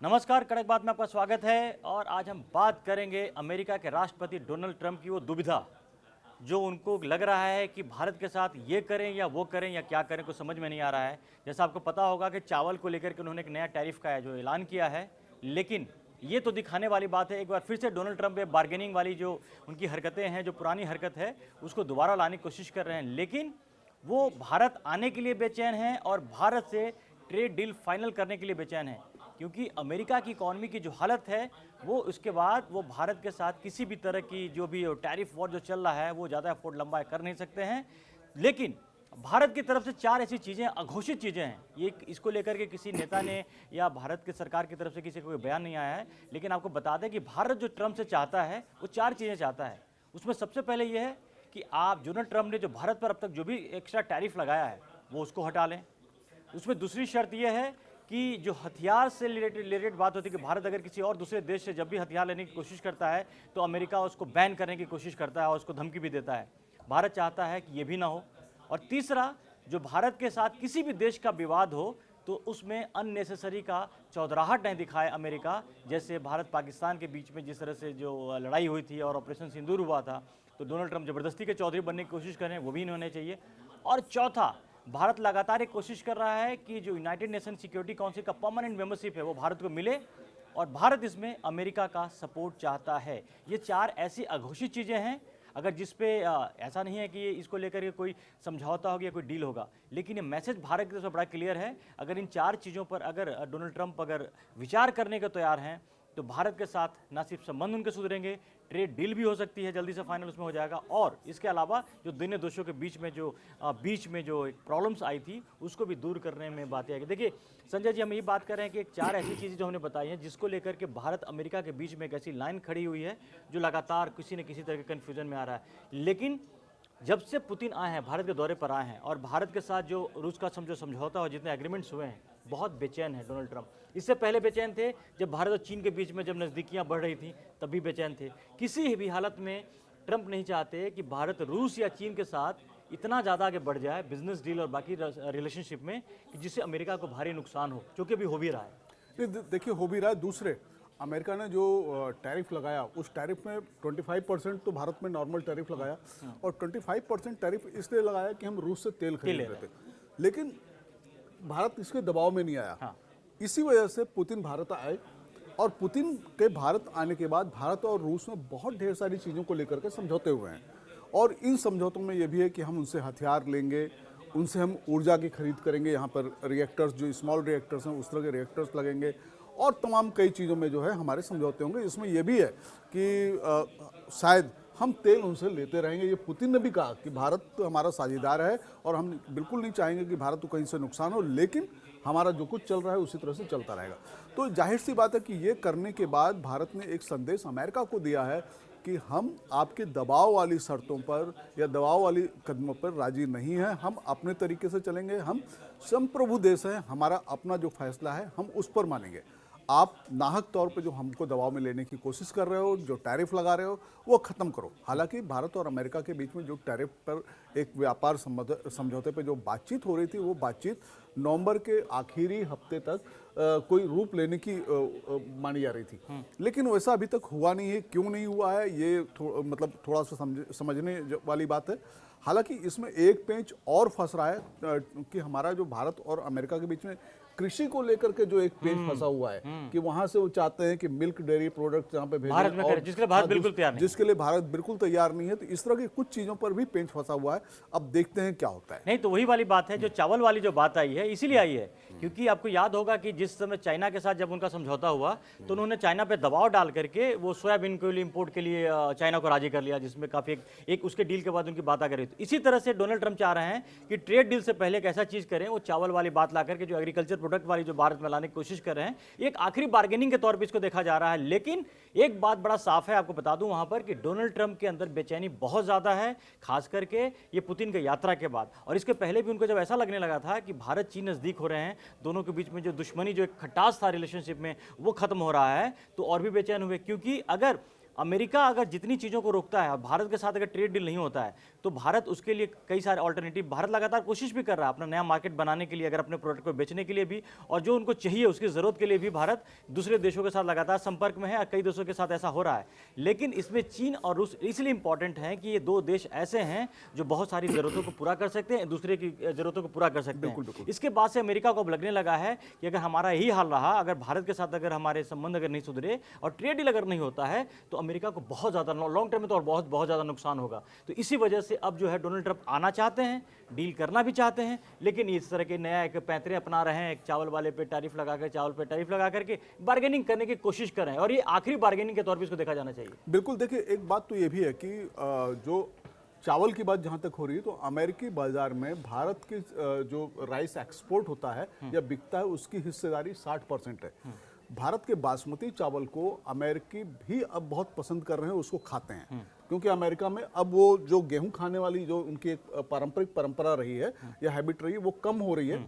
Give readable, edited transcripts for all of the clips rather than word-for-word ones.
नमस्कार, कड़क बात में आपका स्वागत है। और आज हम बात करेंगे अमेरिका के राष्ट्रपति डोनाल्ड ट्रंप की वो दुविधा, जो उनको लग रहा है कि भारत के साथ ये करें या वो करें या क्या करें, कुछ समझ में नहीं आ रहा है। जैसा आपको पता होगा कि चावल को लेकर के उन्होंने एक नया टैरिफ का जो ऐलान किया है, लेकिन ये तो दिखाने वाली बात है, एक बार फिर से डोनाल्ड ट्रंप ये बार्गेनिंग वाली जो उनकी हरकतें हैं, जो पुरानी हरकत है, उसको दोबारा लाने की कोशिश कर रहे हैं। लेकिन वो भारत आने के लिए बेचैन हैं और भारत से ट्रेड डील फाइनल करने के लिए बेचैन हैं, क्योंकि अमेरिका की इकॉनमी की जो हालत है वो उसके बाद वो भारत के साथ किसी भी तरह की जो भी टैरिफ वॉर जो चल रहा है वो ज़्यादा अफोर्ड लंबा कर नहीं सकते हैं। लेकिन भारत की तरफ से चार ऐसी चीज़ें, अघोषित चीज़ें हैं, ये इसको लेकर के किसी नेता ने या भारत की सरकार की तरफ से किसी को कोई बयान नहीं आया है। लेकिन आपको बता दें कि भारत जो ट्रंप से चाहता है वो चार चीज़ें चाहता है। उसमें सबसे पहले ये है कि आप डोनाल्ड ट्रंप ने जो भारत पर अब तक जो भी एक्स्ट्रा टैरिफ लगाया है वो उसको हटा लें। उसमें दूसरी शर्त यह है कि जो हथियार से रिलेटेड बात होती है कि भारत अगर किसी और दूसरे देश से जब भी हथियार लेने की कोशिश करता है तो अमेरिका उसको बैन करने की कोशिश करता है और उसको धमकी भी देता है। भारत चाहता है कि ये भी ना हो। और तीसरा, जो भारत के साथ किसी भी देश का विवाद हो तो उसमें अननेसेसरी का चौधराहट नहीं दिखाए अमेरिका। जैसे भारत पाकिस्तान के बीच में जिस तरह से जो लड़ाई हुई थी और ऑपरेशन सिंदूर हुआ था, तो डोनाल्ड ट्रंप ज़बरदस्ती के चौधरी बनने की कोशिश कर रहे हैं, वो भी नहीं होने चाहिए। और चौथा, भारत लगातार एक कोशिश कर रहा है कि जो यूनाइटेड नेशन सिक्योरिटी काउंसिल का परमानेंट मेंबरशिप है वो भारत को मिले, और भारत इसमें अमेरिका का सपोर्ट चाहता है। ये चार ऐसी अघोषित चीज़ें हैं, अगर जिस पे ऐसा नहीं है कि ये इसको लेकर के कोई समझौता होगा या कोई डील होगा, लेकिन ये मैसेज भारत की तरफ से बड़ा क्लियर है। अगर इन चार चीज़ों पर अगर डोनाल्ड ट्रंप अगर विचार करने को तैयार हैं तो भारत के साथ ना सिर्फ संबंध उनके सुधरेंगे, ट्रेड डील भी हो सकती है, जल्दी से फाइनल उसमें हो जाएगा। और इसके अलावा जो दोनों देशों के बीच में जो एक प्रॉब्लम्स आई थी उसको भी दूर करने में बातें आएगी। देखिए संजय जी, हम ये बात कर रहे हैं कि एक चार ऐसी चीज़ें जो हमने बताई हैं जिसको लेकर के भारत अमेरिका के बीच में एक ऐसी लाइन खड़ी हुई है जो लगातार किसी न किसी तरह के कन्फ्यूजन में आ रहा है। लेकिन जब से पुतिन आए हैं, भारत के दौरे पर आए हैं, और भारत के साथ जो रूस का समझौता और जितने एग्रीमेंट्स हुए हैं, बहुत बेचैन है डोनाल्ड ट्रंप। इससे पहले बेचैन थे जब भारत और चीन के बीच में जब नज़दीकियां बढ़ रही थी, तब भी बेचैन थे। किसी भी हालत में ट्रंप नहीं चाहते कि भारत रूस या चीन के साथ इतना ज़्यादा आगे बढ़ जाए बिजनेस डील और बाकी रिलेशनशिप में कि जिससे अमेरिका को भारी नुकसान हो, जो कि अभी हो भी रहा है। देखिए, हो भी रहा है। दूसरे, अमेरिका ने जो टैरिफ लगाया, उस टैरिफ में 25% तो भारत में नॉर्मल टैरिफ लगाया, और 25% टैरिफ इसलिए लगाया कि हम रूस से तेल खरीद रहे थे। लेकिन भारत इसके दबाव में नहीं आया। इसी वजह से पुतिन भारत आए, और पुतिन के भारत आने के बाद भारत और रूस में बहुत ढेर सारी चीज़ों को लेकर के समझौते हुए हैं। और इन समझौतों में ये भी है कि हम उनसे हथियार लेंगे, उनसे हम ऊर्जा की खरीद करेंगे, यहाँ पर रिएक्टर्स, जो स्मॉल रिएक्टर्स हैं उस तरह के रिएक्टर्स लगेंगे, और तमाम कई चीज़ों में जो है हमारे समझौते होंगे। इसमें यह भी है कि शायद हम तेल उनसे लेते रहेंगे। ये पुतिन ने भी कहा कि भारत तो हमारा साझेदार है और हम बिल्कुल नहीं चाहेंगे कि भारत को कहीं से नुकसान हो, लेकिन हमारा जो कुछ चल रहा है उसी तरह से चलता रहेगा। तो जाहिर सी बात है कि ये करने के बाद भारत ने एक संदेश अमेरिका को दिया है कि हम आपके दबाव वाली शर्तों पर या दबाव वाली कदमों पर राजी नहीं हैं। हम अपने तरीके से चलेंगे, हम संप्रभु देश हैं, हमारा अपना जो फैसला है हम उस पर मानेंगे। आप नाहक तौर पे जो हमको दबाव में लेने की कोशिश कर रहे हो, जो टैरिफ लगा रहे हो, वो ख़त्म करो। हालांकि भारत और अमेरिका के बीच में जो टैरिफ पर एक व्यापार समझौते पे जो बातचीत हो रही थी, वो बातचीत नवंबर के आखिरी हफ्ते तक कोई रूप लेने की मानी जा रही थी। लेकिन वैसा अभी तक हुआ नहीं है। क्यों नहीं हुआ है, ये मतलब थोड़ा सा समझने वाली बात है। हालांकि इसमें एक पेंच और फंस रहा है कि हमारा जो भारत और अमेरिका के बीच में कृषि को लेकर के जो एक पेंच फंसा हुआ है कि वहां से वो चाहते हैं कि मिल्क डेयरी प्रोडक्ट जहां पे भेजें, और जिसके लिए भारत बिल्कुल तैयार नहीं, जिसके लिए भारत बिल्कुल तैयार नहीं है। तो इस तरह की कुछ चीजों पर भी पेंच फंसा हुआ है। अब देखते हैं क्या होता है। नहीं तो वही वाली बात है जो चावल वाली जो बात आई है, इसीलिए आई है क्योंकि आपको याद होगा कि जिस समय चाइना के साथ जब उनका समझौता हुआ तो उन्होंने चाइना पे दबाव डाल करके वो सोयाबीन को इंपोर्ट के लिए चाइना को राजी कर लिया, जिसमें काफी एक उसके डील के बाद उनकी बात आ गई। तो इसी तरह से डोनाल्ड ट्रंप चाह रहे हैं कि ट्रेड डील से पहले एक ऐसा चीज करें, वो चावल वाली बात ला करके जो एग्रीकल्चर प्रोडक्ट वाली जो भारत में लाने की कोशिश कर रहे हैं, एक आखिरी बार्गेनिंग के तौर पर इसको देखा जा रहा है। लेकिन एक बात बड़ा साफ है, आपको बता दूं वहां पर कि डोनाल्ड ट्रंप के अंदर बेचैनी बहुत ज्यादा है, खास करके ये पुतिन की यात्रा के बाद। और इसके पहले भी उनको जब ऐसा लगने लगा था कि भारत चीन नजदीक हो रहे हैं, दोनों के बीच में जो दुश्मनी, जो एक खटास था रिलेशनशिप में, वो खत्म हो रहा है, तो और भी बेचैन हुए। क्योंकि अगर अमेरिका अगर जितनी चीज़ों को रोकता है और भारत के साथ अगर ट्रेड डील नहीं होता है तो भारत उसके लिए कई सारे ऑल्टरनेटिव, भारत लगातार कोशिश भी कर रहा है अपना नया मार्केट बनाने के लिए, अगर अपने प्रोडक्ट को बेचने के लिए भी, और जो उनको चाहिए उसकी ज़रूरत के लिए भी भारत दूसरे देशों के साथ लगातार संपर्क में है और कई देशों के साथ ऐसा हो रहा है। लेकिन इसमें चीन और रूस इसलिए इंपॉर्टेंट हैं कि ये दो देश ऐसे हैं जो बहुत सारी ज़रूरतों को पूरा कर सकते हैं, दूसरे की ज़रूरतों को पूरा कर सकते हैं। इसके बाद से अमेरिका को अब लगने लगा है कि अगर हमारा यही हाल रहा, अगर भारत के साथ अगर हमारे संबंध अगर नहीं सुधरे और ट्रेड डील अगर नहीं होता है तो अमेरिका को बहुत ज़्यादा लॉन्ग टर्म में तो और बहुत बहुत ज़्यादा नुकसान होगा। तो इसी वजह से अब जो है डोनाल्ड ट्रंप आना चाहते हैं, डील करना भी चाहते हैं, लेकिन इस तरह के नया एक पैंतरे अपना रहे हैं, एक चावल वाले पे टैरिफ लगा कर, चावल पे टैरिफ लगा करके बार्गेनिंग करने की कोशिश कर रहे हैं, और ये आखिरी बार्गेनिंग के तौर पर इसको देखा जाना चाहिए। बिल्कुल, देखिए एक बात तो ये भी है कि जो चावल की बात जहाँ तक हो रही है तो अमेरिकी बाजार में भारत की जो राइस एक्सपोर्ट होता है या बिकता है उसकी हिस्सेदारी 60% है। भारत के बासमती चावल को अमेरिकी भी अब बहुत पसंद कर रहे हैं, उसको खाते हैं, क्योंकि अमेरिका में अब वो जो गेहूं खाने वाली जो उनकी एक पारंपरिक परंपरा रही है या हैबिट रही है वो कम हो रही है,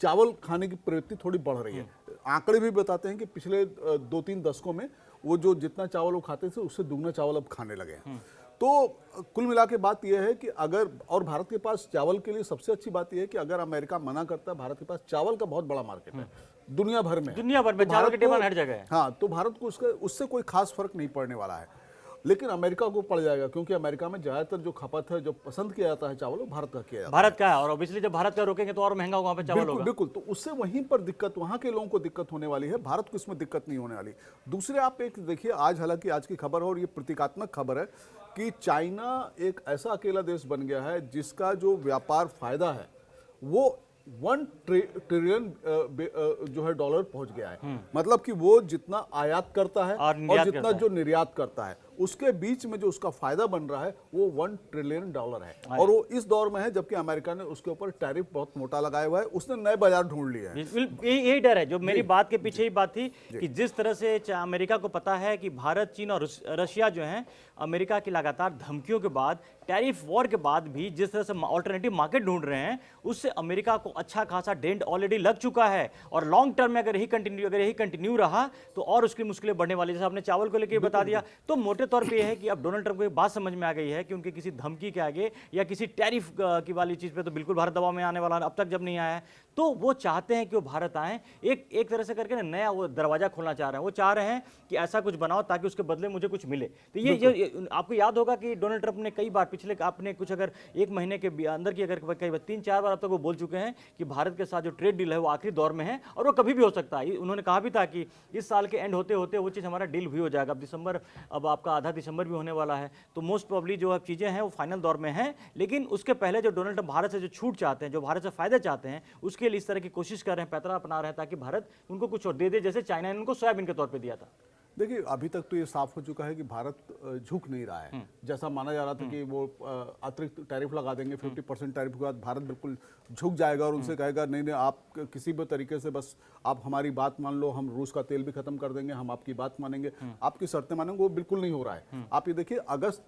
चावल खाने की प्रवृत्ति थोड़ी बढ़ रही है। आंकड़े भी बताते हैं कि पिछले 2-3 दशकों में वो जो जितना चावल वो खाते थे उससे दुगना चावल अब खाने लगे हैं। तो कुल मिला के बात यह है कि अगर, और भारत के पास चावल के लिए सबसे अच्छी बात यह है कि अगर अमेरिका मना करता है, भारत के पास चावल का बहुत बड़ा मार्केट है, दुनिया भर में चावल की डिमांड हर जगह है। हाँ, तो भारत को उससे कोई खास फर्क नहीं पड़ने वाला है, लेकिन अमेरिका को पड़ जाएगा, क्योंकि अमेरिका में ज्यादातर जो खपत है, जो पसंद किया जाता है चावल, वो भारत का किया जाता है। भारत का है, और ऑब्वियसली जब भारत का रोकेंगे तो और महंगा वहां पे चावल होगा। बिल्कुल, तो उससे वहीं पर दिक्कत, वहां के लोगों को दिक्कत होने वाली है, भारत को इसमें दिक्कत नहीं होने वाली। दूसरे आप एक देखिए, आज हालांकि आज की खबर है और ये प्रतीकात्मक खबर है कि चाइना एक ऐसा अकेला देश बन गया है जिसका जो व्यापार फायदा है वो 1 ट्रिलियन जो है डॉलर पहुंच गया है। मतलब कि वो जितना आयात करता है और जितना जो निर्यात करता है, उसके बीच में जो उसका फायदा बन रहा है वो 1 ट्रिलियन डॉलर है, और वो इस दौर में है जबकि अमेरिका ने उसके ऊपर टैरिफ बहुत मोटा लगाया हुआ है, उसने नए बाजार ढूंढ लिए हैं। यही डर है जो मेरी बात के पीछे ही बात थी कि जिस तरह से अमेरिका को पता है कि भारत, चीन और रशिया जो हैं अमेरिका की लगातार धमकियों के बाद, टैरिफ वॉर के बाद भी जिस तरह से ऑल्टरनेटिव मार्केट ढूंढ रहे हैं, उससे अमेरिका को अच्छा खासा डेंट ऑलरेडी लग चुका है, और लॉन्ग टर्म में अगर यही कंटिन्यू रहा तो और उसकी मुश्किलें बढ़ने वाली। जैसे आपने चावल को लेकर बता दिया, तो मोटे तौर पे यह है कि अब डोनाल्ड ट्रंप को एक बात समझ में आ गई है कि उनके किसी धमकी के आगे या किसी टैरिफ की वाली चीज पे तो बिल्कुल भारत दबाव में आने वाला अब तक जब नहीं आया है, तो वो चाहते हैं कि वो भारत आए, एक तरह से करके नया वो दरवाजा खोलना चाह रहे हैं। वो चाह रहे हैं कि ऐसा कुछ बनाओ ताकि उसके बदले मुझे कुछ मिले। तो ये आपको याद होगा कि डोनाल्ड ट्रंप ने कई बार पिछले, आपने कुछ अगर एक महीने के अंदर की अगर कई बार 3-4 बार अब तक वो बोल चुके हैं कि भारत के साथ जो ट्रेड डील है वो आखिरी दौर में है और वो कभी भी हो सकता है। उन्होंने कहा भी था कि इस साल के एंड होते होते वो चीज़ हमारा डील भी हो जाएगा। अब दिसंबर, अब आपका आधा दिसंबर भी होने वाला है, तो मोस्ट प्रोबेबली जो अब चीज़ें हैं वो फाइनल दौर में हैं। लेकिन उसके पहले जो डोनाल्ड ट्रंप भारत से जो छूट चाहते हैं, जो भारत से फायदे चाहते हैं, उसके लिए इस तरह की कोशिश कर रहे हैं, पैतरा अपना रहे हैं ताकि भारत उनको कुछ और दे दे, जैसे चाइना ने उनको सोयाबीन के तौर पर दिया था। देखिए, अभी तक तो ये साफ हो चुका है कि भारत झुक नहीं रहा है। जैसा माना जा रहा था कि वो अतिरिक्त टैरिफ लगा देंगे, 50% टैरिफ के बाद भारत बिल्कुल झुक जाएगा और उनसे कहेगा नहीं नहीं, आप किसी भी तरीके से बस आप हमारी बात मान लो, हम रूस का तेल भी खत्म कर देंगे, हम आपकी बात मानेंगे, आपकी शर्तें मानेंगे। वो बिल्कुल नहीं हो रहा है। आप ये देखिए, अगस्त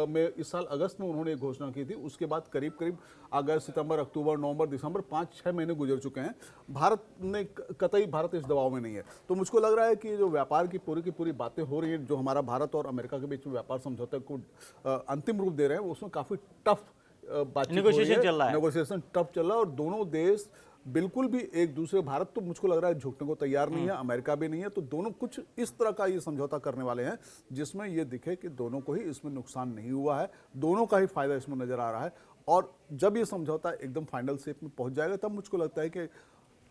में, इस साल अगस्त में उन्होंने एक घोषणा की थी, उसके बाद करीब करीब अगस्त, सितंबर, अक्टूबर, नवंबर, दिसंबर, 5-6 महीने गुजर चुके हैं। भारत ने कतई, भारत इस दबाव में नहीं है। तो मुझको लग रहा है कि जो व्यापार की पूरी बातें हो रही है, जो हमारा भारत और अमेरिका के बीच में व्यापार समझौते को अंतिम रूप दे रहे हैं, उसमें काफी टफ बातचीत, नेगोशिएशन चल रहा है, नेगोशिएशन टफ चल रहा है, और दोनों देश बिल्कुल भी एक दूसरे, भारत तो मुझको लग रहा है झुकने को तैयार नहीं है, अमेरिका भी नहीं है। तो दोनों कुछ इस तरह का ये समझौता करने वाले हैं जिसमें ये दिखे कि दोनों को ही इसमें नुकसान नहीं हुआ है, दोनों का ही फायदा इसमें नजर आ रहा है। और जब ये समझौता एकदम फाइनल शेप में पहुंच जाएगा, तब मुझको लगता है कि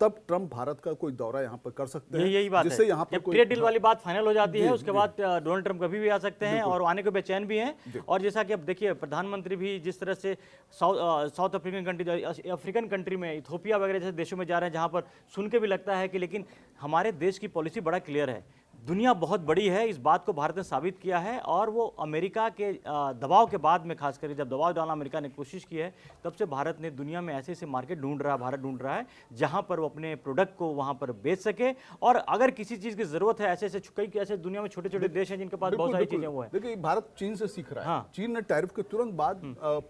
तब ट्रंप भारत का कोई दौरा यहाँ पर कर सकते हैं। यही बात जिससे है, यहाँ पर जब ट्रेड डील वाली बात फाइनल हो जाती है, उसके बाद डोनाल्ड ट्रंप कभी भी आ सकते हैं और आने को बेचैन भी हैं। और जैसा कि अब देखिए, प्रधानमंत्री भी जिस तरह से south African country, African country में, इथोपिया वगैरह जैसे देशों में जा रहे हैं, जहाँ पर सुन के भी लगता है कि लेकिन हमारे देश की पॉलिसी बड़ा क्लियर है, दुनिया बहुत बड़ी है, इस बात को भारत ने साबित किया है। और वो अमेरिका के दबाव के बाद में, खासकर जब दबाव डालना अमेरिका ने कोशिश की है, तब से भारत ने दुनिया में ऐसे ऐसे मार्केट ढूंढ रहा है, भारत ढूंढ रहा है जहां पर वो अपने प्रोडक्ट को वहां पर बेच सके। और अगर किसी चीज़ की जरूरत है, ऐसे ऐसे कई ऐसे दुनिया में छोटे छोटे देश हैं जिनके पास बहुत सारी चीज़ें वो है। देखिए, भारत चीन से सीख रहा है। चीन ने टैरिफ के तुरंत बाद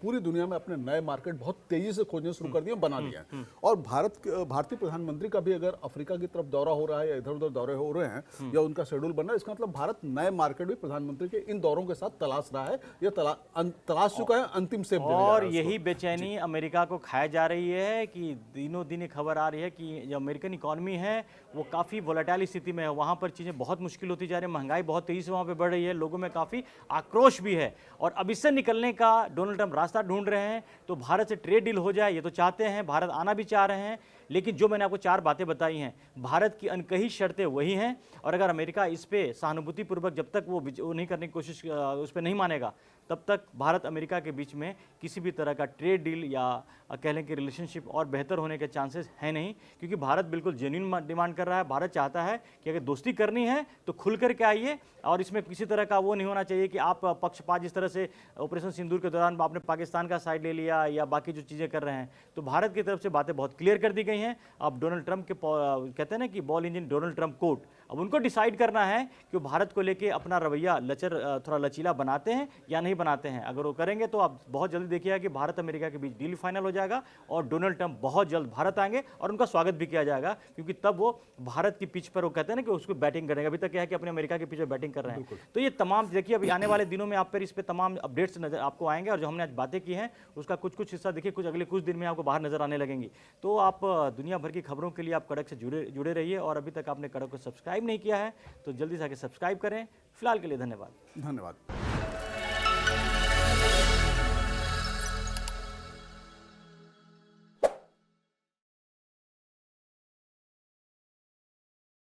पूरी दुनिया में अपने नए मार्केट बहुत तेजी से खोजने शुरू कर दिए, बना दिए हैं। और भारतीय प्रधानमंत्री का भी अगर अफ्रीका की तरफ दौरा हो रहा है या इधर उधर दौरे हो रहे हैं या उनका का शेड्यूल बन रहा है। इसका मतलब भारत नए मार्केट भी प्रधानमंत्री के इन दौरों के साथ तलाश रहा है, या तलाश चुका है, अंतिम स्टेप देने जा रहा और है उसको। यही बेचैनी अमेरिका को खाया जा रही है कि दिनों दिन खबर आ रही है कि जो अमेरिकन इकॉनमी है वो काफ़ी वोलेटाइल स्थिति में है। वहाँ पर चीज़ें बहुत मुश्किल होती जा रही है, महंगाई बहुत तेज़ी से वहाँ पे बढ़ रही है, लोगों में काफ़ी आक्रोश भी है। और अब इससे निकलने का डोनाल्ड ट्रंप रास्ता ढूंढ रहे हैं। तो भारत से ट्रेड डील हो जाए ये तो चाहते हैं, भारत आना भी चाह रहे हैं, लेकिन जो मैंने आपको 4 बातें बताई हैं, भारत की अनकही शर्तें वही हैं। और अगर अमेरिका इस पे सहानुभूतिपूर्वक जब तक वो नहीं करने की कोशिश उस पर नहीं मानेगा, तब तक भारत अमेरिका के बीच में किसी भी तरह का ट्रेड डील या कह लें कि रिलेशनशिप और बेहतर होने के चांसेस हैं नहीं। क्योंकि भारत बिल्कुल जेन्युइन डिमांड कर रहा है। भारत चाहता है कि अगर दोस्ती करनी है तो खुल करके आइए, और इसमें किसी तरह का वो नहीं होना चाहिए कि आप पक्षपात, जिस तरह से ऑपरेशन सिंदूर के दौरान आपने पाकिस्तान का साइड ले लिया या बाकी जो चीज़ें कर रहे हैं। तो भारत की तरफ से बातें बहुत क्लियर कर दी गई हैं। अब डोनाल्ड ट्रंप के कहते हैं ना कि ball engine Donald Trump court, अब उनको डिसाइड करना है कि वो भारत को लेके अपना रवैया थोड़ा लचीला बनाते हैं या नहीं बनाते हैं। अगर वो करेंगे तो आप बहुत जल्दी देखिएगा कि भारत अमेरिका के बीच डील फाइनल हो जाएगा और डोनाल्ड ट्रंप बहुत जल्द भारत आएंगे और उनका स्वागत भी किया जाएगा, क्योंकि तब वो भारत की पिच पर वो कहते हैं ना कि उसको बैटिंग करेंगे। अभी तक क्या है कि अपने अमेरिका की पिच पर बैटिंग कर रहे हैं। तो ये तमाम देखिए, अभी आने वाले दिनों में आप पर इस पर तमाम अपडेट्स नजर आपको आएंगे, और जो हमने आज बातें की हैं उसका कुछ हिस्सा देखिए कुछ अगले कुछ दिन में आपको बाहर नजर आने लगेंगी। तो आप दुनिया भर की खबरों के लिए आप कड़क से जुड़े रहिए, और अभी तक आपने कड़क को सब्सक्राइब नहीं किया है तो जल्दी से आके सब्सक्राइब करें। फिलहाल के लिए धन्यवाद। धन्यवाद।